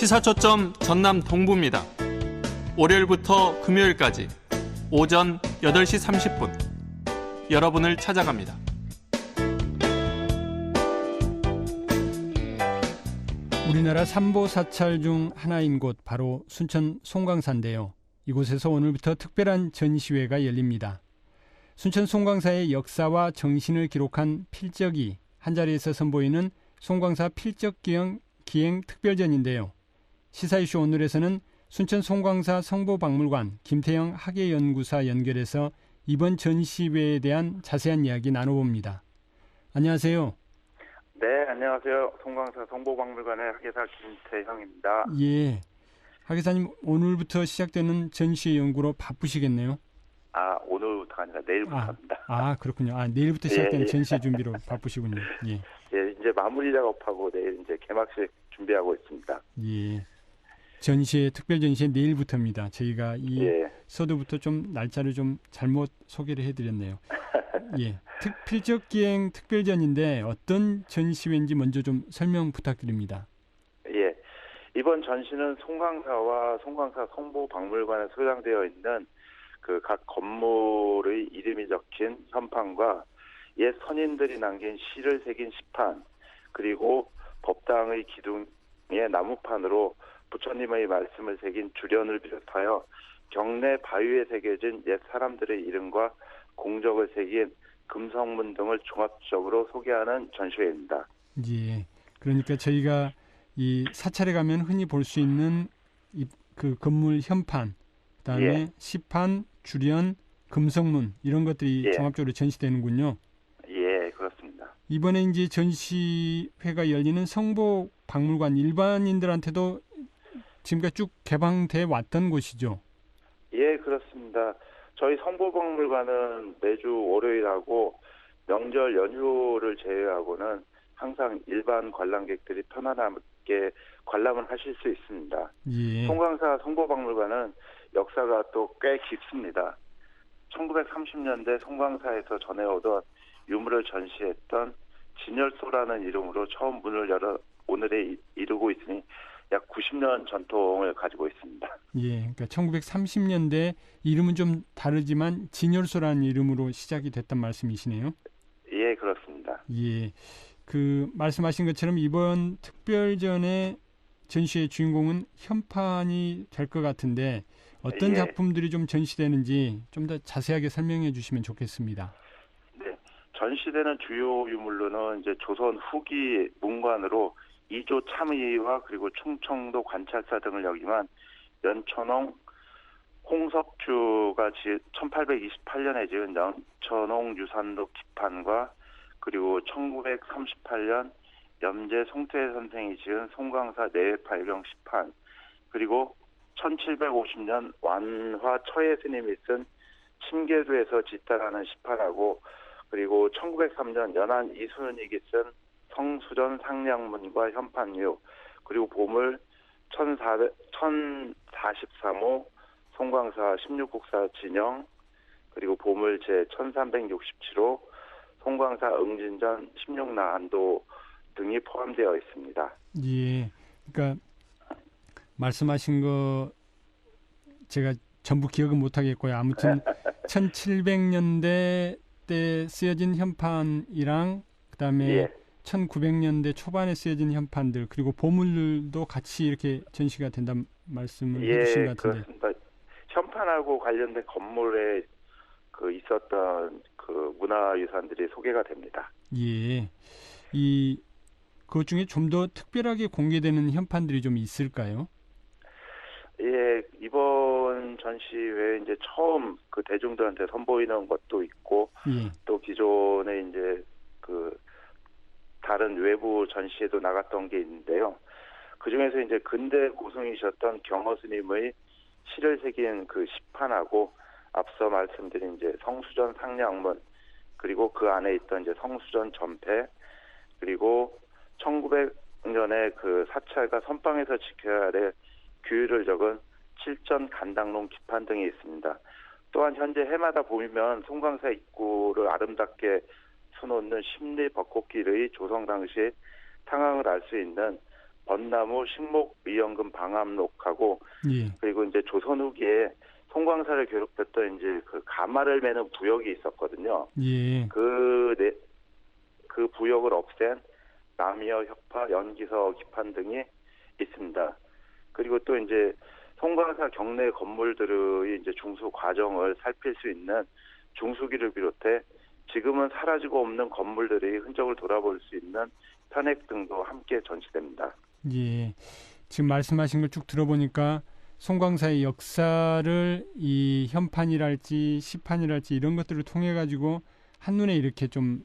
시사초점 전남 동부입니다. 월요일부터 금요일까지 오전 8시 30분 여러분을 찾아갑니다. 우리나라 삼보 사찰 중 하나인 곳 바로 순천 송광사인데요. 이곳에서 오늘부터 특별한 전시회가 열립니다. 순천 송광사의 역사와 정신을 기록한 필적이 한자리에서 선보이는 송광사 필적기행 특별전인데요. 시사이슈 오늘에서는 순천 송광사 성보박물관 김태영 학예연구사 연결해서 이번 전시회에 대한 자세한 이야기 나눠봅니다. 안녕하세요. 네, 안녕하세요. 송광사 성보박물관의 학예사 김태형입니다. 예, 학예사님 오늘부터 시작되는 전시회 연구로 바쁘시겠네요. 오늘부터가 아니라 내일부터입니다. 그렇군요. 내일부터 시작되는 전시회 준비로 바쁘시군요. 예. 예, 이제 마무리 작업하고 내일 이제 개막식 준비하고 있습니다. 예. 특별 전시회 내일부터입니다. 저희가 서두부터 좀 날짜를 좀 잘못 소개를 해드렸네요. 예. 필적기행 특별전인데 어떤 전시회인지 먼저 좀 설명 부탁드립니다. 예. 이번 전시는 송광사와 송광사 성보박물관에 소장되어 있는 그 각 건물의 이름이 적힌 현판과 옛 선인들이 남긴 시를 새긴 시판, 그리고 법당의 기둥의 나무판으로 부처님의 말씀을 새긴 주련을 비롯하여 경내 바위에 새겨진 옛 사람들의 이름과 공적을 새긴 금성문 등을 종합적으로 소개하는 전시회입니다. 예. 그러니까 저희가 이 사찰에 가면 흔히 볼 수 있는 그 건물 현판, 그다음에 시판, 주련, 금성문 이런 것들이 종합적으로 전시되는군요. 예, 그렇습니다. 이번에 이제 전시회가 열리는 성보박물관 일반인들한테도 지금까지 쭉 개방돼 왔던 곳이죠. 예, 그렇습니다. 저희 성보박물관은 매주 월요일하고 명절 연휴를 제외하고는 항상 일반 관람객들이 편안하게 관람을 하실 수 있습니다. 예. 송광사 성보박물관은 역사가 또 꽤 깊습니다. 1930년대 송광사에서 전해오던 유물을 전시했던 진열소라는 이름으로 처음 문을 열어 오늘에 이르고 있으니 약 90년 전통을 가지고 있습니다. 예, 그러니까 1930년대 이름은 좀 다르지만 진열소라는 이름으로 시작이 됐단 말씀이시네요. 예, 그렇습니다. 예, 그 말씀하신 것처럼 이번 특별전의 전시의 주인공은 현판이 될 것 같은데 어떤 작품들이 좀 전시되는지 좀 더 자세하게 설명해 주시면 좋겠습니다. 네, 전시되는 주요 유물로는 이제 조선 후기 문관으로 이조 참의와 그리고 충청도 관찰사 등을 역임한 연천홍 홍석주가 1828년에 지은 연천홍 유산록 기판과 그리고 1938년 염제 송태 선생이 지은 송광사 내외팔경 시판, 그리고 1750년 완화 처예 스님이 쓴 침계도에서 짓다라는 시판하고, 그리고 1903년 연안 이순익이 쓴 성수전 상량문과 현판류, 그리고 보물 1043호 송광사 16국사 진영, 그리고 보물 제 1367호 송광사 응진전 16나한도 등이 포함되어 있습니다. 예, 그러니까 말씀하신 거 제가 전부 기억은 못하겠고요. 아무튼 1700년대 때 쓰여진 현판이랑 그다음에 1900년대 초반에 쓰여진 현판들 그리고 보물들도 같이 이렇게 전시가 된다는 말씀을 해주신 것 같은데. 그렇습니다. 현판하고 관련된 건물에 있었던 그 문화유산들이 소개가 됩니다. 예, 그것 중에 좀 더 특별하게 공개되는 현판들이 좀 있을까요? 예, 이번 전시회에 이제 처음 그 대중들한테 선보이는 것도 있고, 또 기존에 이제 그 다른 외부 전시회도 나갔던 게 있는데요. 그 중에서 이제 근대 고승이셨던 경허 스님의 시를 새긴 그 시판하고 앞서 말씀드린 이제 성수전 상량문, 그리고 그 안에 있던 이제 성수전 전패, 그리고 1900년에 그 사찰과 선방에서 지켜야 할 규율을 적은 칠전 간당론 기판 등이 있습니다. 또한 현재 해마다 보면 송광사 입구를 아름답게 수놓는 십리 벚꽃길의 조성 당시 상황을 알 수 있는 벚나무 식목위연금 방암록하고 예. 그리고 이제 조선 후기에 송광사를 괴롭혔던 이제 그 가마를 매는 부역이 있었거든요. 예. 그 부역을 없앤 남이여, 혁파, 연기서, 기판 등이 있습니다. 그리고 또 이제 송광사 경내 건물들의 이제 중수 과정을 살필 수 있는 중수기를 비롯해 지금은 사라지고 없는 건물들의 흔적을 돌아볼 수 있는 편액 등도 함께 전시됩니다. 예. 지금 말씀하신 걸 쭉 들어보니까 송광사의 역사를 이 현판이랄지 시판이랄지 이런 것들을 통해 가지고 한눈에 이렇게 좀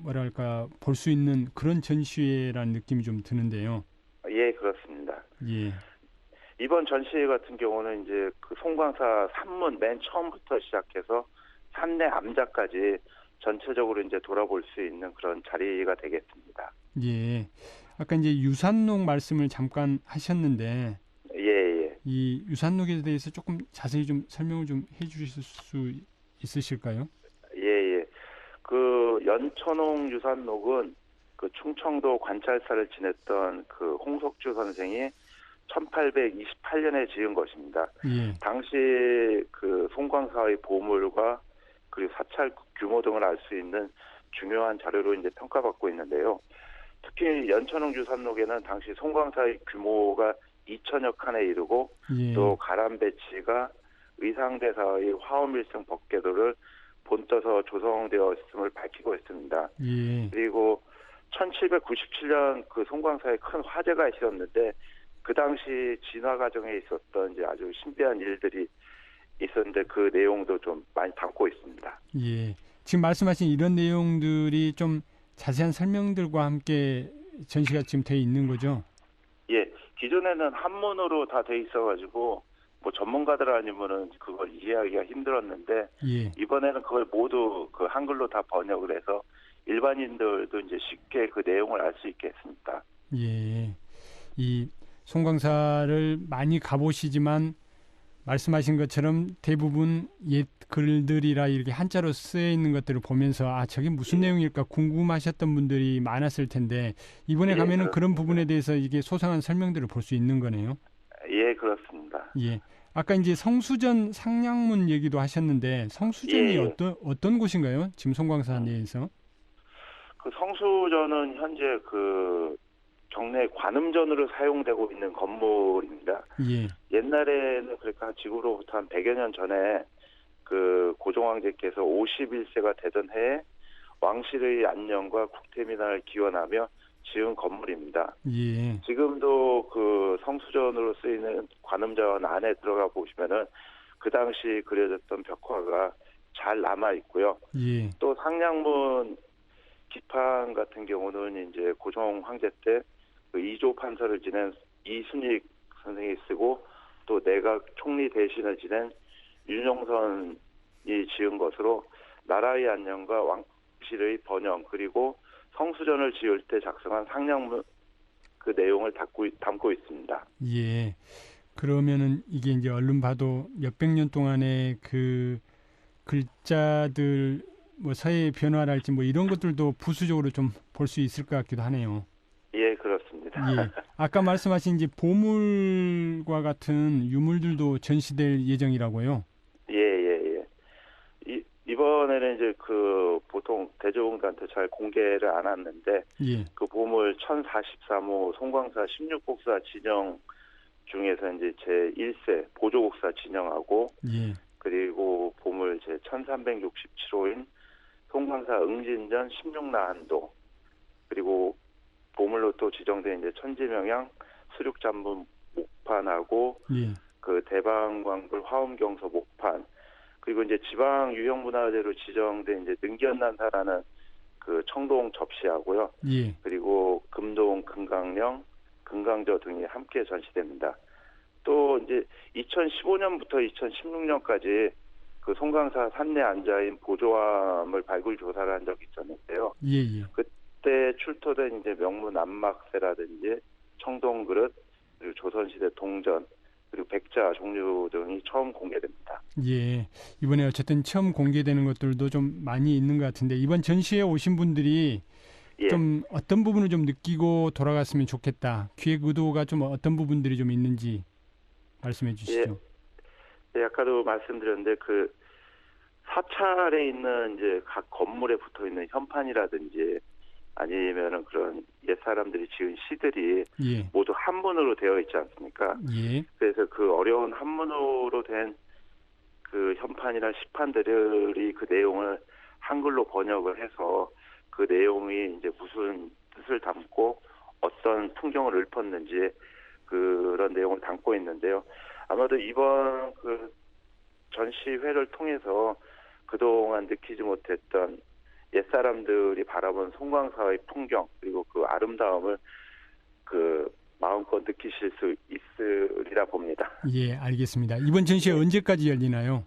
뭐랄까 볼 수 있는 그런 전시회라는 느낌이 좀 드는데요. 예, 그렇습니다. 예. 이번 전시회 같은 경우는 이제 그 송광사 산문 맨 처음부터 시작해서 산내 암자까지 전체적으로 이제 돌아볼 수 있는 그런 자리가 되겠습니다. 예. 아까 이제 유산록 말씀을 잠깐 하셨는데, 예. 이 유산록에 대해서 조금 자세히 좀 설명을 좀 해주실 수 있으실까요? 예. 그 연천홍 유산록은 그 충청도 관찰사를 지냈던 그 홍석주 선생이 1828년에 지은 것입니다. 예. 당시 그 송광사의 보물과 그리고 사찰 규모 등을 알 수 있는 중요한 자료로 이제 평가받고 있는데요. 특히 연천홍 유산록에는 당시 송광사의 규모가 2천여 칸에 이르고 예. 또 가람 배치가 의상대사의 화엄일승 법궤도를 본떠서 조성되어 있음을 밝히고 있습니다. 예. 그리고 1797년 그 송광사에 큰 화재가 있었는데 그 당시 진화 과정에 있었던 이제 아주 신비한 일들이 있었는데 그 내용도 좀 많이 담고 있습니다. 예. 지금 말씀하신 이런 내용들이 좀 자세한 설명들과 함께 전시가 지금 돼 있는 거죠? 예. 기존에는 한문으로 다 돼 있어가지고 뭐 전문가들 아니면은 그걸 이해하기가 힘들었는데 예. 이번에는 그걸 모두 그 한글로 다 번역을 해서 일반인들도 이제 쉽게 그 내용을 알 수 있게 했습니다. 예. 이 송광사를 많이 가보시지만 말씀하신 것처럼 대부분 옛 글들이라 이렇게 한자로 쓰여 있는 것들을 보면서 아 저게 무슨 내용일까 궁금하셨던 분들이 많았을 텐데 이번에 가면은 그런 부분에 대해서 이게 소상한 설명들을 볼 수 있는 거네요. 예, 그렇습니다. 예. 아까 이제 성수전 상량문 얘기도 하셨는데 성수전이 어떤 곳인가요? 지금 송광사 내에서? 그 성수전은 현재 그 경내 관음전으로 사용되고 있는 건물입니다. 예. 옛날에는 그러니까 지구로부터 한 100여 년 전에 그 고종황제께서 51세가 되던 해에 왕실의 안녕과 국태민안을 기원하며 지은 건물입니다. 예. 지금도 그 성수전으로 쓰이는 관음전 안에 들어가 보시면은 그 당시 그려졌던 벽화가 잘 남아 있고요. 예. 또 상량문 기판 같은 경우는 이제 고종 황제 때 그 2조 판서를 지낸 이순익 선생이 쓰고 또 내각 총리 대신을 지낸 윤용선이 지은 것으로 나라의 안녕과 왕실의 번영 그리고 성수전을 지을 때 작성한 상량문 그 내용을 담고 있습니다. 예. 그러면은 이게 이제 얼른 봐도 몇백 년 동안의 그 글자들 뭐 서예의 변화랄지 뭐 이런 것들도 부수적으로 좀 볼 수 있을 것 같기도 하네요. 예, 그렇습니다. 예. 아까 말씀하신 이제 보물과 같은 유물들도 전시될 예정이라고요. 예. 이번에는 이제 그 보통 대중들한테 잘 공개를 안 했는데 예. 그 보물 1043호 송광사 16곡사 진영 중에서 이제 제1세 보조곡사 진영하고 예. 그리고 보물 제 1367호인 송광사 응진전 16나한도 그리고 보물로 또 지정된 이제 천지명양 수륙잔문 목판하고 예. 그 대방광불 화엄경서 목판 그리고 이제 지방 유형문화재로 지정된 이제 능기연난사라는 그 청동 접시하고요. 예. 그리고 금동 금강령, 금강저 등이 함께 전시됩니다. 또 이제 2015년부터 2016년까지 그 송광사 산내 안자인 보조함을 발굴 조사를 한 적이 있었는데요. 예. 그때 출토된 이제 명문 안막새라든지 청동 그릇, 그리고 조선시대 동전, 그리고 백자 종류 등이 처음 공개됩니다. 예. 이번에 어쨌든 처음 공개되는 것들도 좀 많이 있는 것 같은데 이번 전시회 오신 분들이 예. 좀 어떤 부분을 좀 느끼고 돌아갔으면 좋겠다. 기획 의도가 좀 어떤 부분들이 좀 있는지 말씀해 주시죠. 예, 아까도 말씀드렸는데 그 사찰에 있는 이제 각 건물에 붙어 있는 현판이라든지 아니면은 그런 옛 사람들이 지은 시들이 예. 모두 한문으로 되어 있지 않습니까? 예. 그래서 그 어려운 한문으로 된 그 현판이나 시판들이 그 내용을 한글로 번역을 해서 그 내용이 이제 무슨 뜻을 담고 어떤 풍경을 읊었는지 그런 내용을 담고 있는데요. 아마도 이번 그 전시회를 통해서 그동안 느끼지 못했던 옛사람들이 바라본 송광사의 풍경 그리고 그 아름다움을 그 마음껏 느끼실 수 있으리라 봅니다. 예, 알겠습니다. 이번 전시회 언제까지 열리나요?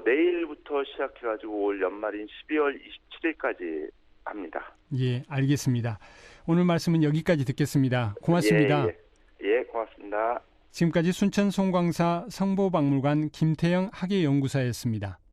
내일부터 시작해가지고 올 연말인 12월 27일까지 합니다. 예, 알겠습니다. 오늘 말씀은 여기까지 듣겠습니다. 고맙습니다. 예, 고맙습니다. 지금까지 순천 송광사 성보박물관 김태영 학예연구사였습니다.